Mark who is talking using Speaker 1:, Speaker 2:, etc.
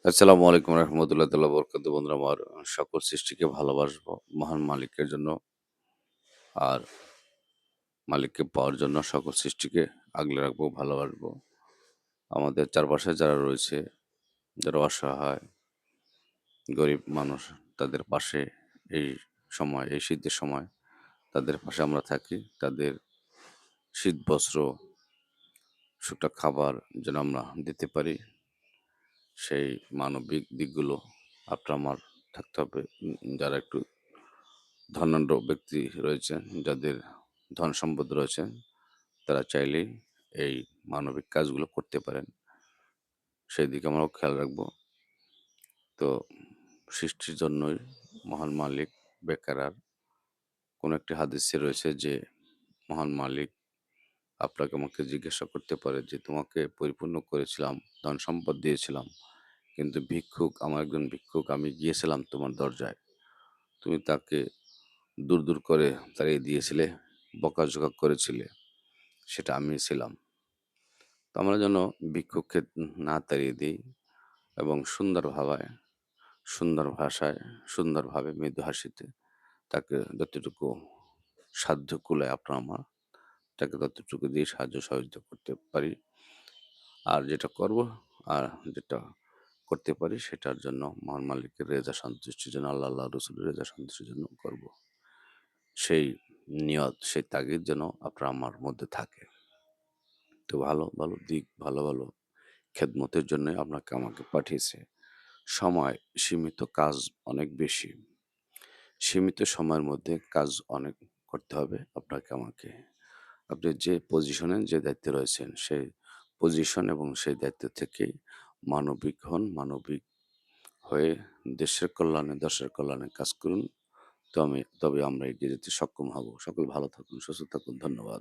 Speaker 1: আসসালামু আলাইকুম রহমতুল্লাহ তাল্লাহ বরকাত বন্ধুরা আমার সকল সৃষ্টিকে ভালোবাসবো মহান মালিকের জন্য আর মালিককে পাওয়ার জন্য সকল সৃষ্টিকে আগলে রাখবো ভালোবাসবো আমাদের চারপাশে যারা রয়েছে যারা অসহায় গরিব মানুষ তাদের পাশে এই এই শীতের সময় তাদের পাশে আমরা থাকি তাদের শীত বস্ত্র শুকনা খাবার যেন আমরা দিতে পারি সেই মানবিক দিকগুলো আপনার আমার থাকতে হবে যারা একটু ধনাঢ্য ব্যক্তি রয়েছেন, যাদের ধন সম্পদ রয়েছে, তারা চাইলেই এই মানবিক কাজগুলো করতে পারেন। সেই দিকে আমরাও খেয়াল রাখবো। তো সৃষ্টির জন্যই মহান মালিক বেকার কোনো একটি হাদিসে রয়েছে যে মহান মালিক আপনাকে আমাকে জিজ্ঞাসা করতে পারে যে তোমাকে পরিপূর্ণ করেছিলাম, ধন সম্পদ দিয়েছিলাম। কিন্তু আমার একজন ভিক্ষুক আমি গিয়েছিলাম তোমার দরজায়। তুমি তাকে দূর, দূর করে তাড়িয়ে দিয়েছিলে, বকাঝকা করেছিলে। সেটা আমি ছিলাম। তো আমরা যেন ভিক্ষুককে না তাড়িয়ে দিই এবং সুন্দর ভাষায়, সুন্দরভাবে মৃদু হাসিতে তাকে যতটুকু সাধ্য কুলায় আপনার আমার তাকে ততটুকু দিয়ে সাহায্য সহযোগিতা করতে পারি। আর যেটা করব আর যেটা করতে পারি সেটার জন্য মহান মালিকের রেজা সন্তুষ্টির জন্য আল্লাহ রসুলের রেজা সন্তুষ্টির জন্য করব। সেই নিয়ত, সেই তাগিদ যেন আপনার আমার মধ্যে থাকে। তো ভালো, ভালো দিক, ভালো, ভালো খেদমতের জন্যই আপনাকে আমাকে পাঠিয়েছে। সময় সীমিত, কাজ অনেক বেশি। সীমিত সময়ের মধ্যে কাজ অনেক করতে হবে আপনাকে আমাকে। আপনি যে পজিশনে যে দায়িত্বে রয়েছেন সেই পজিশন এবং সেই দায়িত্ব থেকেই মানবিক হন, মানবিক হয়ে দেশের কল্যাণে, দশের কল্যাণে কাজ করুন। তবে আমরা এগিয়ে যেতে সক্ষম হব। সকলে ভালো থাকুন, সুস্থ থাকুন। ধন্যবাদ।